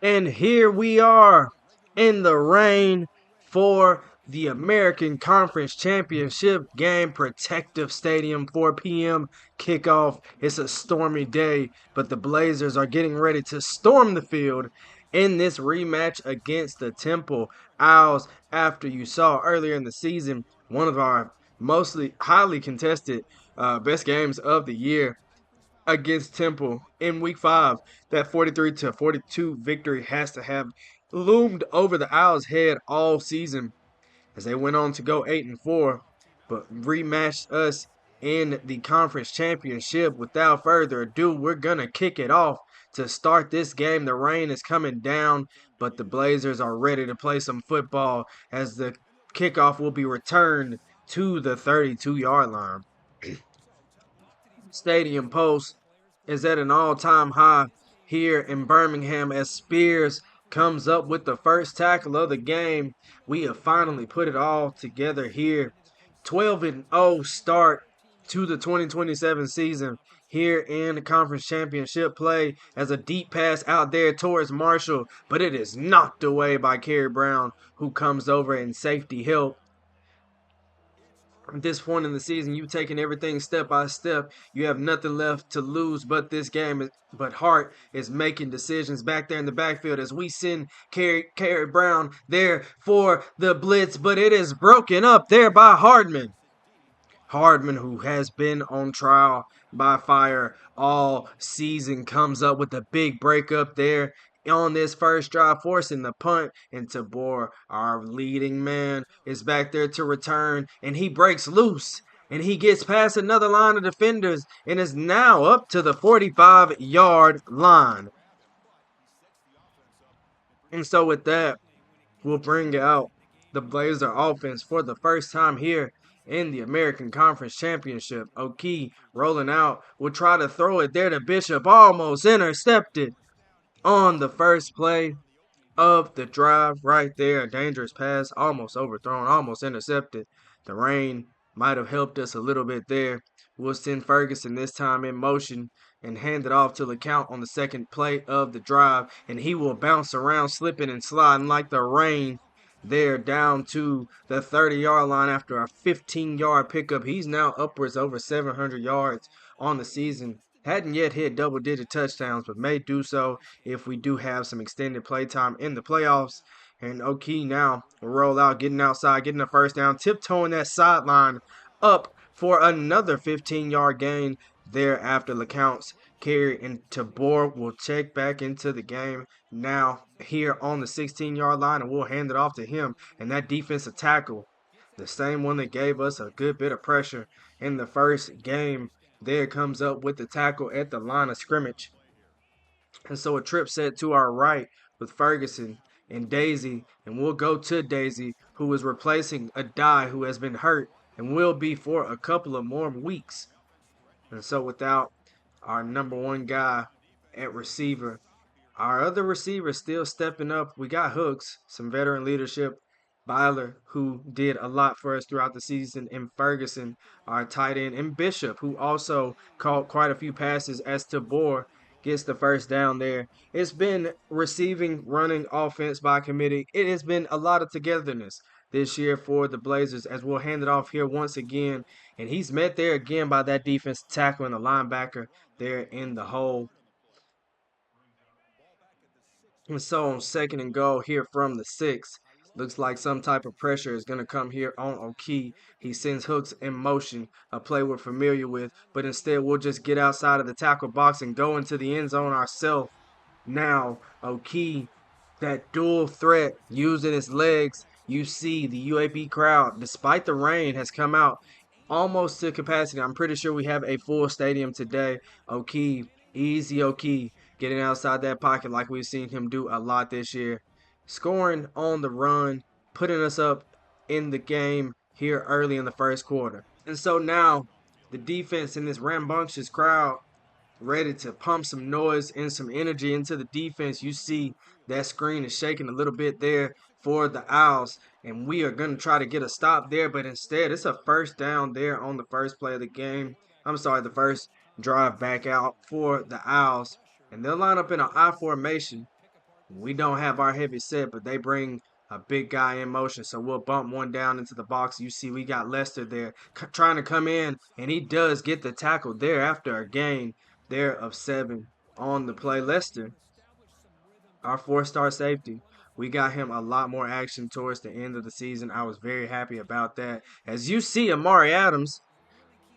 And here we are in the rain for the American Conference Championship game. Protective Stadium, 4 p.m. kickoff. It's a stormy day, but the Blazers are getting ready to storm the field in this rematch against the Temple Owls. After you saw earlier in the season, one of our mostly highly contested best games of the year against Temple in week 5. That 43-42 victory has to have loomed over the Owls' head all season as they went on to go 8-4, but rematched us in the conference championship. Without further ado, we're gonna kick it off to start this game. The rain is coming down, but the Blazers are ready to play some football as the kickoff will be returned to the 32-yard line. Stadium Post is at an all-time high here in Birmingham as Spears comes up with the first tackle of the game. We have finally put it all together here. 12-0 start to the 2027 season here in the conference championship play as a deep pass out there towards Marshall, but it is knocked away by Kerry Brown, who comes over in safety help. At this point in the season, you've taken everything step by step. You have nothing left to lose but this game. But Hart is making decisions back there in the backfield as we send Kerry Brown there for the blitz. But it is broken up there by Hardman. Hardman, who has been on trial by fire all season, comes up with a big breakup there on this first drive, forcing the punt. And Tabor, our leading man, is back there to return, and he breaks loose. And he gets past another line of defenders and is now up to the 45-yard line. And so with that, we'll bring out the Blazer offense for the first time here in the American Conference Championship. O'Kee rolling out, will try to throw it there to Bishop, almost intercepted on the first play of the drive right there. A dangerous pass, almost overthrown, almost intercepted. The rain might have helped us a little bit there. We'll send Ferguson this time in motion and hand it off to LeCount on the second play of the drive, and he will bounce around, slipping and sliding like the rain there down to the 30-yard line after a 15-yard pickup. He's now upwards over 700 yards on the season. Hadn't yet hit double-digit touchdowns, but may do so if we do have some extended play time in the playoffs. And O'Kee now will roll out, getting outside, getting a first down, tiptoeing that sideline up for another 15-yard gain there after LeCount's carry. And Tabor will check back into the game now here on the 16-yard line, and we'll hand it off to him. And that defensive tackle, the same one that gave us a good bit of pressure in the first game, there comes up with the tackle at the line of scrimmage. And so a trip set to our right with Ferguson and Daisy, and we'll go to Daisy, who is replacing a die who has been hurt and will be for a couple of more weeks. And so without our number one guy at receiver, our other receivers still stepping up. We got Hooks, some veteran leadership. Byler, who did a lot for us throughout the season, and Ferguson, our tight end, and Bishop, who also caught quite a few passes as Tabor gets the first down there. It's been receiving, running offense by committee. It has been a lot of togetherness this year for the Blazers as we'll hand it off here once again. And he's met there again by that defense tackle and the linebacker there in the hole. And so on second and goal here from the 6, looks like some type of pressure is going to come here on O'Kee. He sends Hooks in motion, a play we're familiar with, but instead we'll just get outside of the tackle box and go into the end zone ourselves. Now, O'Kee, that dual threat using his legs, you see the UAB crowd, despite the rain, has come out almost to capacity. I'm pretty sure we have a full stadium today. O'Kee, easy O'Kee, getting outside that pocket like we've seen him do a lot this year. Scoring on the run, putting us up in the game here early in the first quarter. And so now the defense in this rambunctious crowd ready to pump some noise and some energy into the defense. You see that screen is shaking a little bit there for the Owls, and we are going to try to get a stop there, but instead it's a first down there on the first play of the game. I'm sorry, the first drive back out for the Owls, and they'll line up in an I formation. We don't have our heavy set, but they bring a big guy in motion. So we'll bump one down into the box. You see, we got Lester there trying to come in, and he does get the tackle there after a gain there of 7 on the play. Lester, our 4-star safety, we got him a lot more action towards the end of the season. I was very happy about that. As you see, Amari Adams,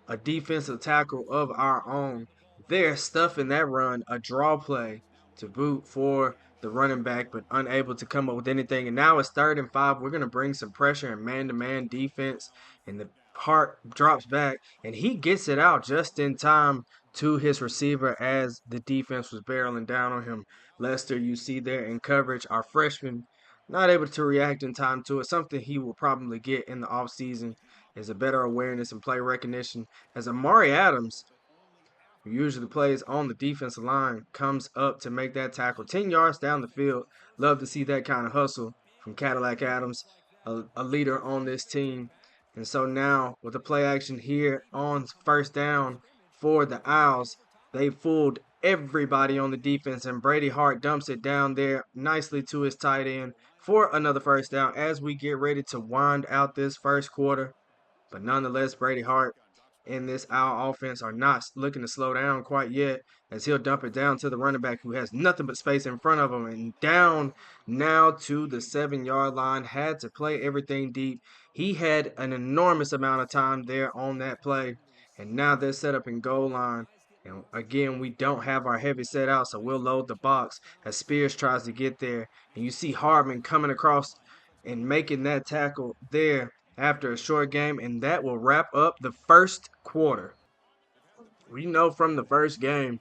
a defensive tackle of our own. They're stuffing that run, a draw play to boot for the running back, but unable to come up with anything. And now it's 3rd and 5. We're going to bring some pressure and man-to-man defense. And the Hart drops back, and he gets it out just in time to his receiver as the defense was barreling down on him. Lester, you see there in coverage, our freshman, not able to react in time to it, something he will probably get in the offseason is a better awareness and play recognition as Amari Adams, who usually plays on the defensive line, comes up to make that tackle 10 yards down the field. Love to see that kind of hustle from Cadillac Adams, a leader on this team. And so now with the play action here on 1st down for the Owls, they fooled everybody on the defense, and Brady Hart dumps it down there nicely to his tight end for another 1st down as we get ready to wind out this 1st quarter. But nonetheless, Brady Hart and this Owl offense are not looking to slow down quite yet, as he'll dump it down to the running back who has nothing but space in front of him. And down now to the 7-yard line, had to play everything deep. He had an enormous amount of time there on that play. And now they're set up in goal line. And again, we don't have our heavy set out, so we'll load the box as Spears tries to get there. And you see Hardman coming across and making that tackle there after a short game, and that will wrap up the 1st quarter. We know from the 1st game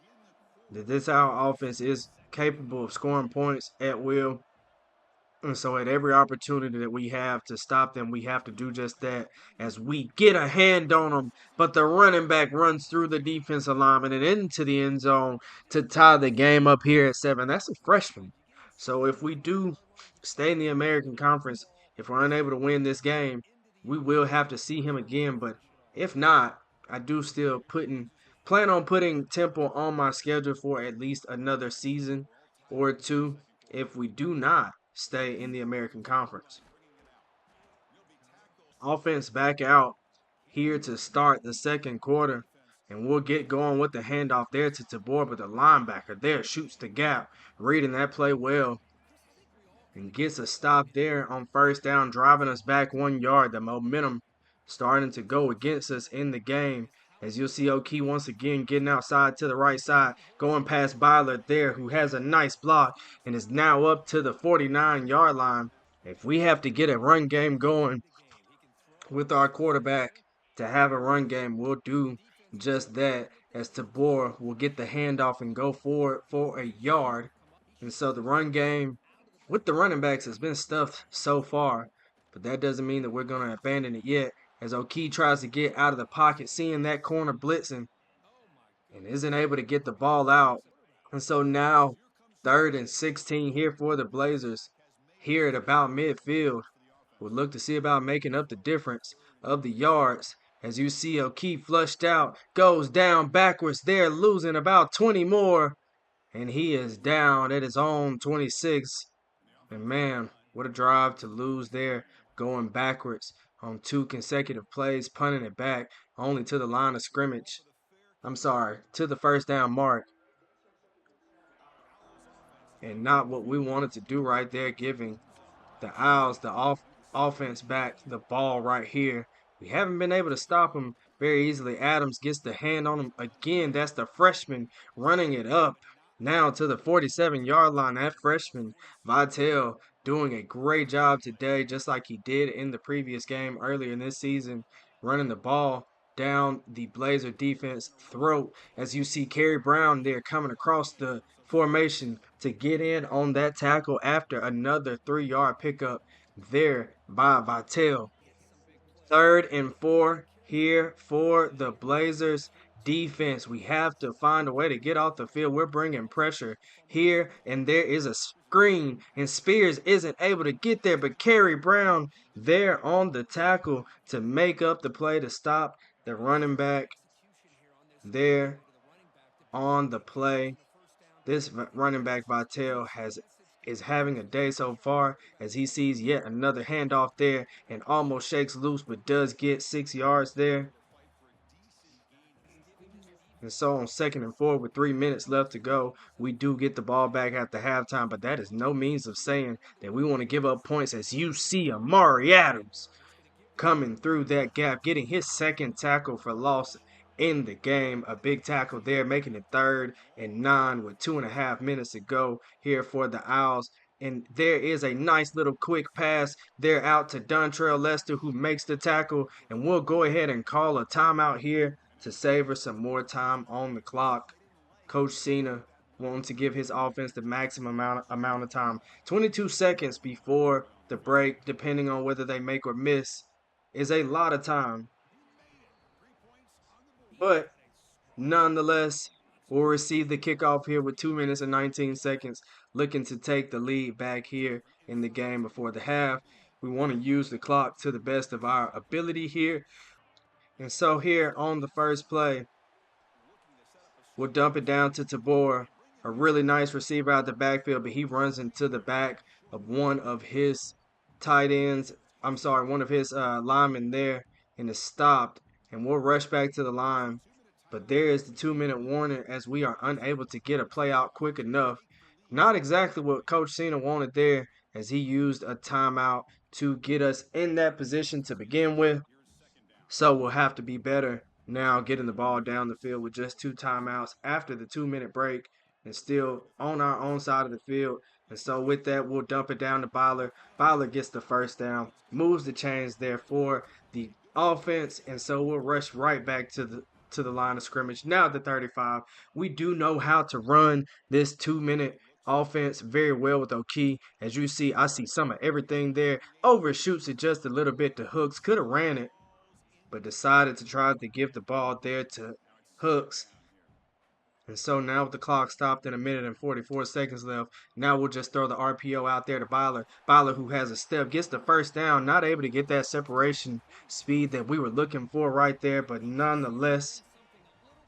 that this our offense is capable of scoring points at will. And so at every opportunity that we have to stop them, we have to do just that as we get a hand on them. But the running back runs through the defensive lineman and into the end zone to tie the game up here at 7. That's a freshman. So if we do stay in the American Conference, if we're unable to win this game, we will have to see him again. But if not, I do still plan on putting Temple on my schedule for at least another season or two if we do not stay in the American Conference. Offense back out here to start the 2nd quarter, and we'll get going with the handoff there to Tabor, but the linebacker there shoots the gap, reading that play well, and gets a stop there on 1st down, driving us back 1 yard. The momentum starting to go against us in the game. As you'll see, O'Kee once again getting outside to the right side, going past Byler there, who has a nice block and is now up to the 49-yard line. If we have to get a run game going with our quarterback to have a run game, we'll do just that, as Tabor will get the handoff and go forward for a yard. And so the run game with the running backs has been stuffed so far, but that doesn't mean that we're going to abandon it yet, as O'Kee tries to get out of the pocket, seeing that corner blitzing, and isn't able to get the ball out. And so now 3rd and 16 here for the Blazers, here at about midfield. We'll look to see about making up the difference of the yards. As you see, O'Kee flushed out, goes down backwards there, losing about 20 more, and he is down at his own 26. And man, what a drive to lose there, going backwards on 2 consecutive plays, punting it back only to the line of scrimmage. I'm sorry, to the 1st down mark. And not what we wanted to do right there, giving the Owls the offense back the ball right here. We haven't been able to stop him very easily. Adams gets the hand on him again. That's the freshman running it up now to the 47-yard line. That freshman, Vitale, doing a great job today, just like he did in the previous game earlier in this season, running the ball down the Blazer defense throat. As you see Kerry Brown there coming across the formation to get in on that tackle after another 3-yard pickup there by Vitale. 3rd and 4 here for the Blazers defense. We have to find a way to get off the field. We're bringing pressure here, and there is a screen, and Spears isn't able to get there, but Kerry Brown there on the tackle to make up the play to stop the running back there on the play. This running back Vitale has is having a day so far as he sees yet another handoff there and almost shakes loose but does get 6 yards there. And so on 2nd and 4 with 3 minutes left to go, we do get the ball back after halftime, but that is no means of saying that we want to give up points as you see Amari Adams coming through that gap, getting his second tackle for loss in the game. A big tackle there, making it 3rd and 9 with 2.5 minutes to go here for the Owls. And there is a nice little quick pass there out to Dontrell Lester, who makes the tackle. And we'll go ahead and call a timeout here to savor some more time on the clock. Coach Cena wanting to give his offense the maximum amount of time. 22 seconds before the break, depending on whether they make or miss, is a lot of time. But nonetheless, we'll receive the kickoff here with 2 minutes and 19 seconds, looking to take the lead back here in the game before the half. We want to use the clock to the best of our ability here. And so here on the first play, we'll dump it down to Tabor, a really nice receiver out the backfield, but he runs into the back of one of his one of his linemen there, and is stopped. And we'll rush back to the line. But there is the 2-minute warning as we are unable to get a play out quick enough. Not exactly what Coach Cena wanted there, as he used a timeout to get us in that position to begin with. So we'll have to be better now getting the ball down the field with just 2 timeouts after the 2-minute break and still on our own side of the field. And so with that, we'll dump it down to Byler. Byler gets the first down, moves the chains there for the offense, and so we'll rush right back to the line of scrimmage. Now at the 35, we do know how to run this 2-minute offense very well with O'Key. As you see, I see some of everything there. Overshoots it just a little bit to Hooks. Could have ran it, but decided to try to give the ball there to Hooks. And so now with the clock stopped and 1 minute and 44 seconds left, now we'll just throw the RPO out there to Byler. Byler, who has a step, gets the first down, not able to get that separation speed that we were looking for right there, but nonetheless,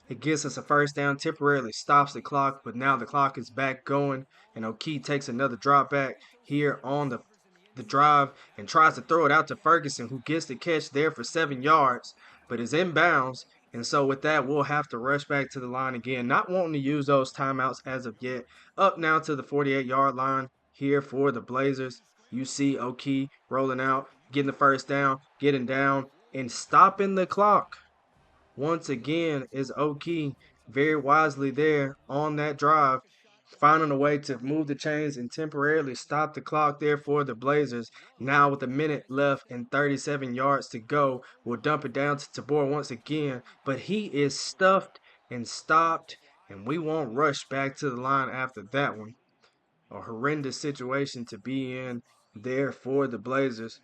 it gets us a first down, temporarily stops the clock, but now the clock is back going, and O'Key takes another drop back here on the drive and tries to throw it out to Ferguson, who gets the catch there for 7 yards, but is inbounds. And so with that, we'll have to rush back to the line again, not wanting to use those timeouts as of yet. Up now to the 48-yard line here for the Blazers. You see O'Key rolling out, getting the first down, getting down, and stopping the clock. Once again is O'Key very wisely there on that drive, finding a way to move the chains and temporarily stop the clock there for the Blazers. Now with 1 minute left and 37 yards to go, we'll dump it down to Tabor once again, but he is stuffed and stopped, and we won't rush back to the line after that one. A horrendous situation to be in there for the Blazers.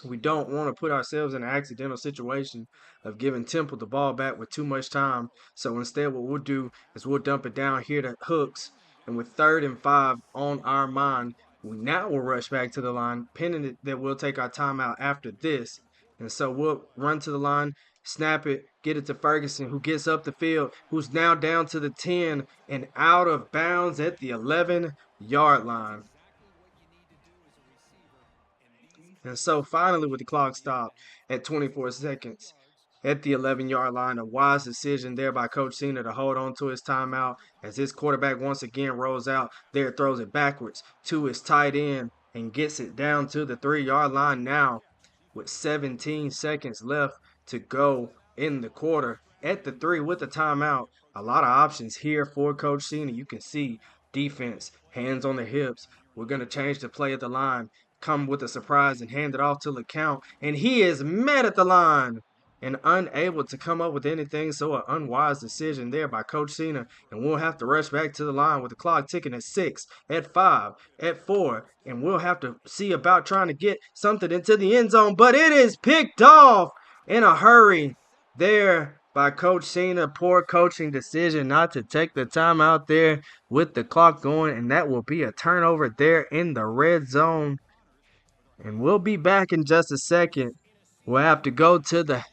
We don't want to put ourselves in an accidental situation of giving Temple the ball back with too much time. So instead, what we'll do is we'll dump it down here to Hooks. And with 3rd and 5 on our mind, we now will rush back to the line, pending it that we'll take our timeout after this. And so we'll run to the line, snap it, get it to Ferguson, who gets up the field, who's now down to the 10 and out of bounds at the 11-yard line. And so finally, with the clock stopped at 24 seconds at the 11-yard line, a wise decision there by Coach Cena to hold on to his timeout as his quarterback once again rolls out there, throws it backwards to his tight end and gets it down to the 3-yard line now with 17 seconds left to go in the quarter. At the 3 with the timeout, a lot of options here for Coach Cena. You can see defense, hands on the hips. We're going to change the play at the line, come with a surprise and hand it off to LeCount, and he is met at the line and unable to come up with anything. So an unwise decision there by Coach Cena, and we'll have to rush back to the line with the clock ticking at 6, at 5, at 4, and we'll have to see about trying to get something into the end zone, but it is picked off in a hurry there by Coach Cena. Poor coaching decision not to take the time out there with the clock going, and that will be a turnover there in the red zone. And we'll be back in just a second. We'll have to go to the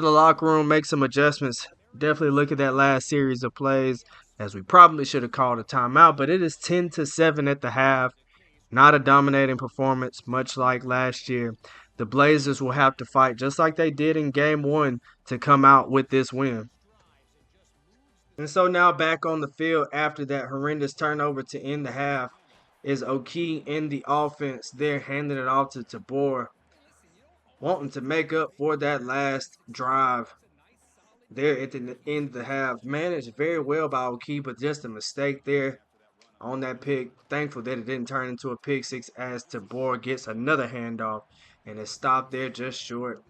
locker room, make some adjustments. Definitely look at that last series of plays. as we probably should have called a timeout, but it is 10-7 at the half. Not a dominating performance, much like last year. The Blazers will have to fight just like they did in game one to come out with this win. And so now back on the field after that horrendous turnover to end the half is Aac in the offense. They're handing it off to Tabor, wanting to make up for that last drive there at the end of the half. Managed very well by Aac, but just a mistake there on that pick. Thankful that it didn't turn into a pick six as Tabor gets another handoff and it stopped there just short,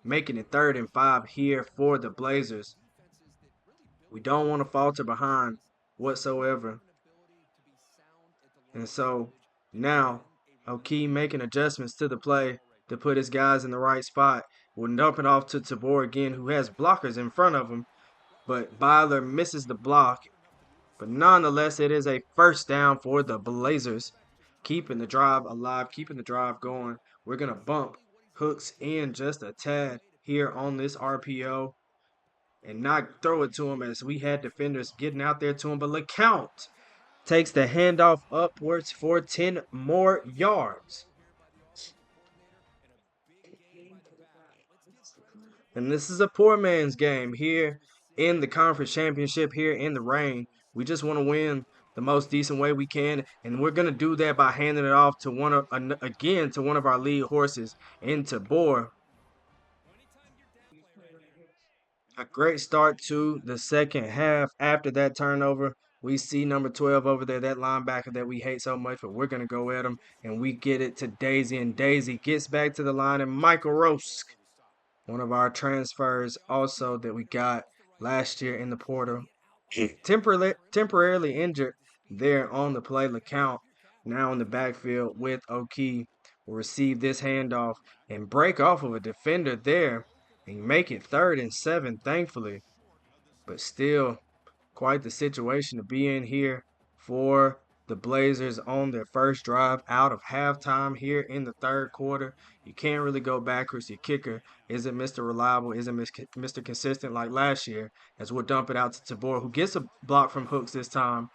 making it 3rd and 5 here for the Blazers. We don't want to falter behind whatsoever. And so now Aac making adjustments to the play to put his guys in the right spot. We'll dump it off to Tabor again, who has blockers in front of him, but Byler misses the block. But nonetheless, it is a first down for the Blazers, keeping the drive alive, keeping the drive going. We're going to bump Hooks in just a tad here on this RPO and not throw it to him as we had defenders getting out there to him. But LeCount takes the handoff upwards for 10 more yards. And this is a poor man's game here in the conference championship, here in the rain. We just want to win the most decent way we can, and we're going to do that by handing it off to one of our lead horses in Tabor. A great start to the second half. After that turnover, we see number 12 over there, that linebacker that we hate so much, but we're going to go at him, and we get it to Daisy, and Daisy gets back to the line, and Michael Rosk, one of our transfers also that we got last year in the portal, temporarily injured there on the play. LeCount now in the backfield with Aac will receive this handoff and break off of a defender there and make it 3rd and 7, thankfully. But still, quite the situation to be in here for the Blazers on their first drive out of halftime here in the 3rd quarter. You can't really go backwards. Your kicker isn't Mr. Reliable, isn't Mr. Consistent like last year, as we'll dump it out to Tabor, who gets a block from Hooks this time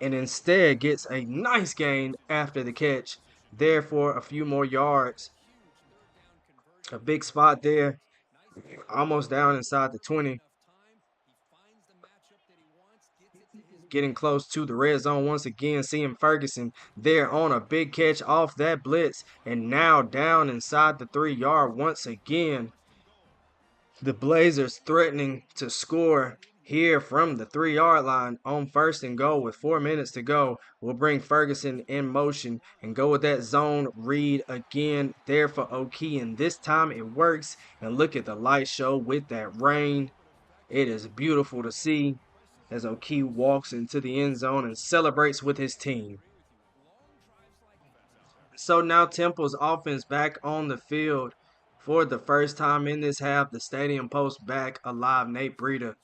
and instead gets a nice gain after the catch there for a few more yards. A big spot there, almost down inside the 20. Getting close to the red zone once again, seeing Ferguson there on a big catch off that blitz, and now down inside the 3-yard once again. The Blazers threatening to score here from the 3-yard line on 1st and goal with 4 minutes to go. We'll bring Ferguson in motion and go with that zone read again there for Aac, and this time it works. And look at the light show with that rain. It is beautiful to see as Aac walks into the end zone and celebrates with his team. So now Temple's offense back on the field for the first time in this half. The stadium posts back alive. Nate Breida,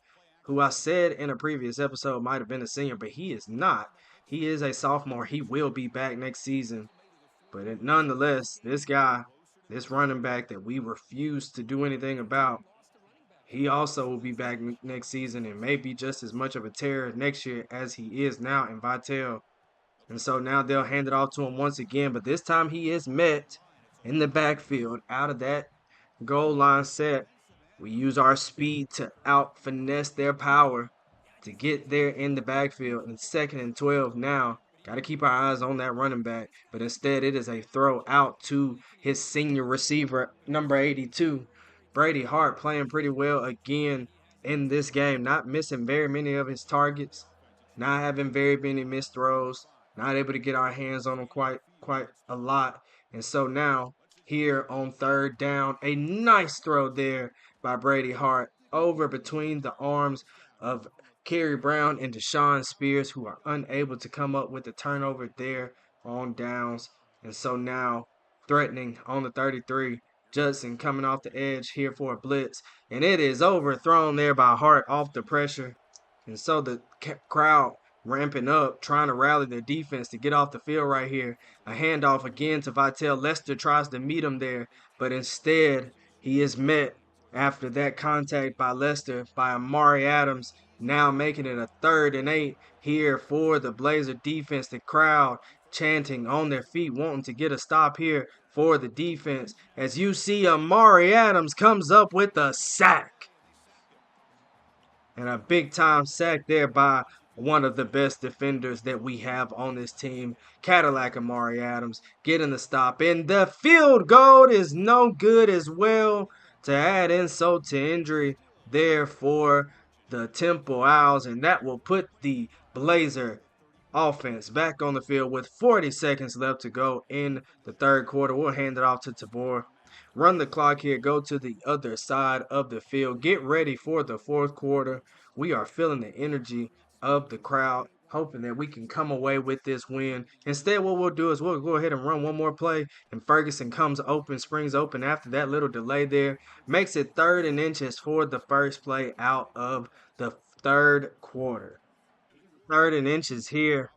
who I said in a previous episode might have been a senior, but he is not. He is a sophomore. He will be back next season. But nonetheless, this guy, this running back that we refuse to do anything about, he also will be back next season and may be just as much of a terror next year as he is now in Vitale. And so now they'll hand it off to him once again, but this time he is met in the backfield out of that goal line set. We use our speed to out finesse their power to get there in the backfield. And 2nd and 12 now. Got to keep our eyes on that running back, but instead it is a throw out to his senior receiver, number 82. Brady Hart playing pretty well again in this game, not missing very many of his targets, not having very many missed throws, not able to get our hands on him quite a lot. And so now here on 3rd down, a nice throw there by Brady Hart over between the arms of Kerry Brown and Deshaun Spears, who are unable to come up with the turnover there on downs. And so now threatening on the 33. Judson coming off the edge here for a blitz, and it is overthrown there by Hart off the pressure. And so the crowd ramping up, trying to rally their defense to get off the field right here. A handoff again to Vitale. Lester tries to meet him there, but instead he is met after that contact by Lester by Amari Adams Now making it a 3rd and 8 here for the Blazer defense. The crowd chanting on their feet, wanting to get a stop here for the defense. As you see, Amari Adams comes up with a sack. And a big time sack there by one of the best defenders that we have on this team, Cadillac Amari Adams, getting the stop. And the field goal is no good as well, to add insult to injury there for the Temple Owls. And that will put the Blazer offense back on the field with 40 seconds left to go in the 3rd quarter. We'll hand it off to Tabor. Run the clock here, go to the other side of the field. Get ready for the 4th quarter. We are feeling the energy of the crowd, hoping that we can come away with this win. Instead, what we'll do is we'll go ahead and run one more play, and Ferguson comes open, springs open after that little delay there. Makes it 3rd and inches for the first play out of the 3rd quarter. 3rd and inches here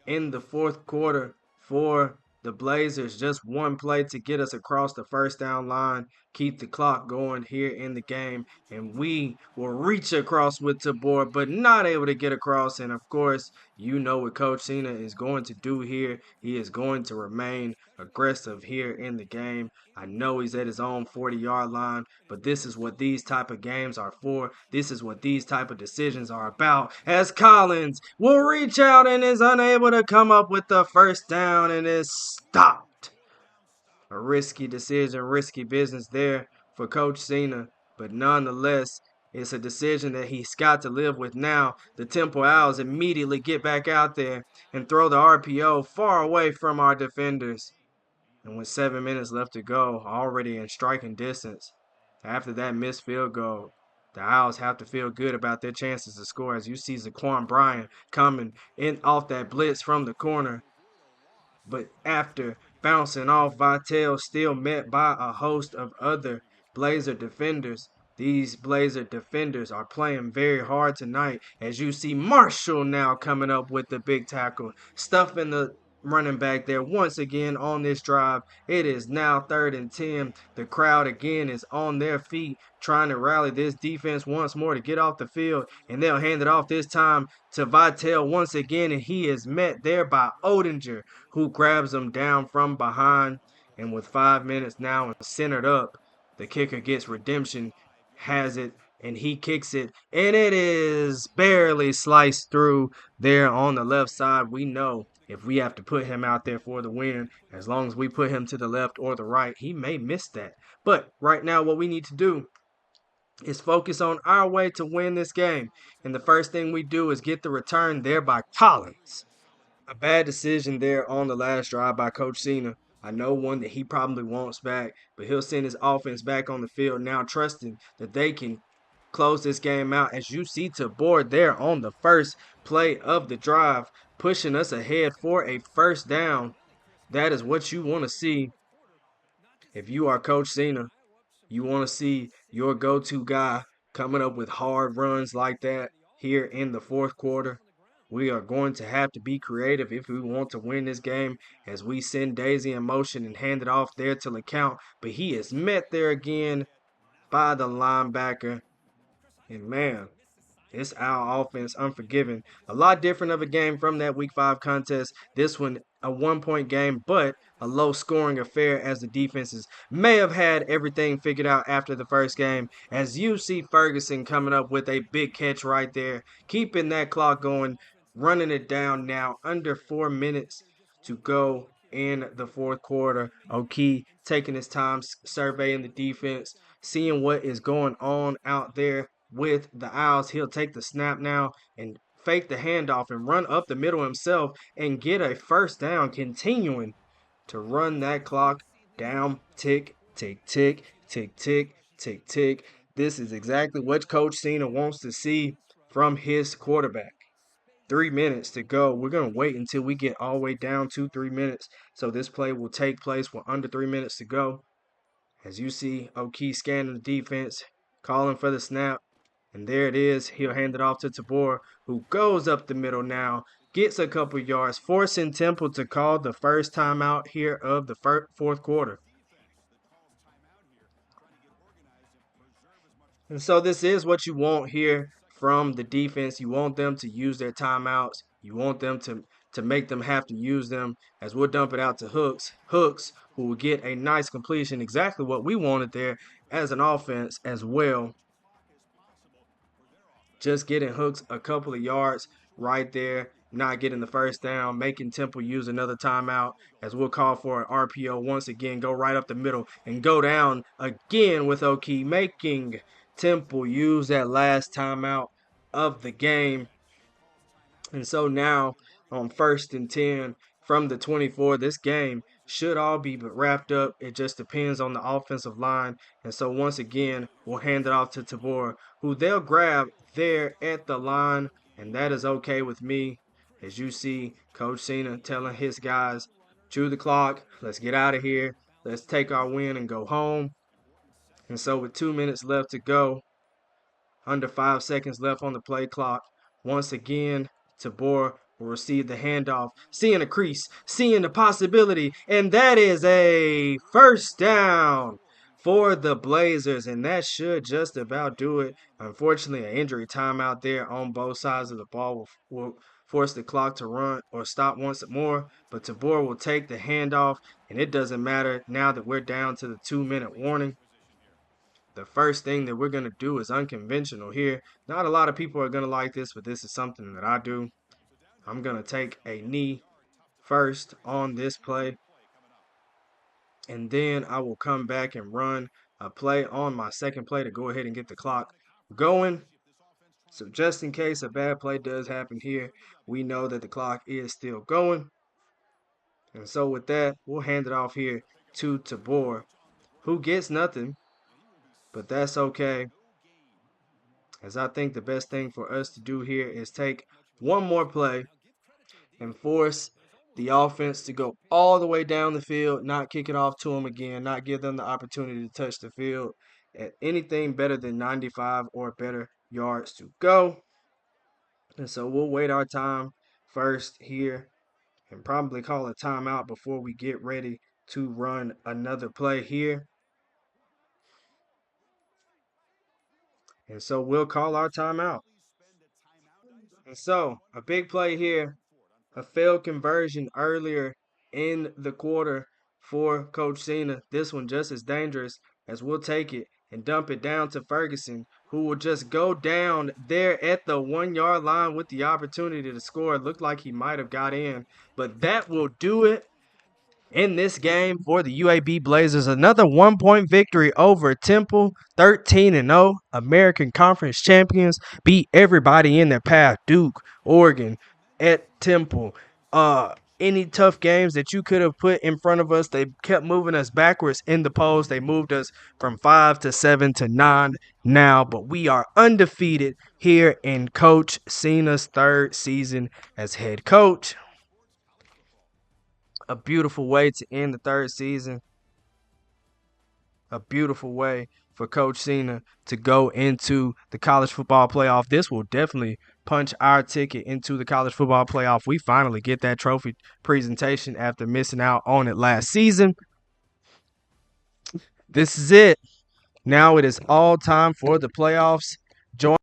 in the 4th quarter for the Blazers. Just one play to get us across the first down line, keep the clock going here in the game, and we will reach across with Tabor, but not able to get across. And of course, you know what Coach Cena is going to do here. He is going to remain aggressive here in the game. I know he's at his own 40-yard line, but this is what these type of games are for. This is what these type of decisions are about. As Collins will reach out and is unable to come up with the first down and is stopped. A risky decision, risky business there for Coach Cena, but nonetheless, it's a decision that he's got to live with now. The Temple Owls immediately get back out there and throw the RPO far away from our defenders. And with 7 minutes left to go, already in striking distance, after that missed field goal, the Owls have to feel good about their chances to score. As you see Zaquan Bryant coming in off that blitz from the corner. But after bouncing off, Vitale still met by a host of other Blazer defenders. These Blazer defenders are playing very hard tonight. As you see Marshall now coming up with the big tackle, stuffing the running back there once again on this drive. It is now 3rd and 10. The crowd again is on their feet trying to rally this defense once more to get off the field, and they'll hand it off this time to Vitale once again, and he is met there by Odinger, who grabs him down from behind. And with 5 minutes now centered up, the kicker gets redemption, has it, and he kicks it, and it is barely sliced through there on the left side. We know if we have to put him out there for the win, as long as we put him to the left or the right, he may miss that. But right now, what we need to do is focus on our way to win this game. And the first thing we do is get the return there by Collins. A bad decision there on the last drive by Coach Cena. I know one that he probably wants back, but he'll send his offense back on the field now, trusting that they can close this game out. As you see Tabor there on the first play of the drive, pushing us ahead for a first down. That is what you want to see if you are Coach Cena. You want to see your go-to guy coming up with hard runs like that here in the 4th quarter. We are going to have to be creative if we want to win this game, as we send Daisy in motion and hand it off there to LeCount. But he is met there again by the linebacker. And man, it's our offense unforgiving. A lot different of a game from that Week 5 contest. This one, a 1-point game, but a low-scoring affair, as the defenses may have had everything figured out after the first game. As you see Ferguson coming up with a big catch right there, keeping that clock going, running it down now. Under 4 minutes to go in the 4th quarter. Aac taking his time surveying the defense, seeing what is going on out there with the Owls. He'll take the snap now and fake the handoff and run up the middle himself and get a first down, continuing to run that clock down. Tick, tick, tick, tick, tick, tick, tick. This is exactly what Coach Cena wants to see from his quarterback. 3 minutes to go. We're going to wait until we get all the way down to 3 minutes. So this play will take place with under 3 minutes to go. As you see Aac scanning the defense, calling for the snap. And there it is. He'll hand it off to Tabor, who goes up the middle now, gets a couple yards, forcing Temple to call the first timeout here of the 4th quarter. And so this is what you want here from the defense. You want them to use their timeouts. You want them to make them have to use them, as we'll dump it out to Hooks. Hooks, who will get a nice completion, exactly what we wanted there as an offense as well. Just getting Hooks a couple of yards right there, not getting the first down, making Temple use another timeout, as we'll call for an RPO once again, go right up the middle and go down again with O'Key, making Temple use that last timeout of the game. And so now on 1st and 10 from the 24, this game should all be wrapped up. It just depends on the offensive line. And so once again, we'll hand it off to Tabor, who they'll grab there at the line. And that is okay with me. As you see, Coach Cena telling his guys, chew the clock. Let's get out of here. Let's take our win and go home. And so with 2 minutes left to go, under 5 seconds left on the play clock, once again, Tabor will receive the handoff, seeing a crease, seeing the possibility, and that is a first down for the Blazers, and that should just about do it. Unfortunately, an injury timeout there on both sides of the ball will force the clock to run or stop once more, but Tabor will take the handoff, and it doesn't matter now that we're down to the 2-minute warning. The first thing that we're going to do is unconventional here. Not a lot of people are going to like this, but this is something that I do. I'm going to take a knee first on this play, and then I will come back and run a play on my second play to go ahead and get the clock going. So just in case a bad play does happen here, we know that the clock is still going. And so with that, we'll hand it off here to Tabor, who gets nothing, but that's okay, as I think the best thing for us to do here is take one more play and force the offense to go all the way down the field, not kick it off to them again, not give them the opportunity to touch the field at anything better than 95 or better yards to go. And so we'll wait our time first here and probably call a timeout before we get ready to run another play here. And so we'll call our timeout. And so a big play here, a failed conversion earlier in the quarter for Coach Cena. This one just as dangerous, as we'll take it and dump it down to Ferguson, who will just go down there at the 1-yard line with the opportunity to score. It looked like he might have got in, but that will do it in this game for the UAB Blazers. Another 1-point victory over Temple, 13-0, American Conference champions, beat everybody in their path. Duke, Oregon, at Temple. Any tough games that you could have put in front of us, they kept moving us backwards in the polls. They moved us from 5 to 7 to 9 now, but we are undefeated here in Coach Cena's 3rd season as head coach. A beautiful way to end the 3rd season. A beautiful way for Coach Cena to go into the college football playoff. This will definitely punch our ticket into the college football playoff. We finally get that trophy presentation after missing out on it last season. This is it. Now it is all time for the playoffs. Join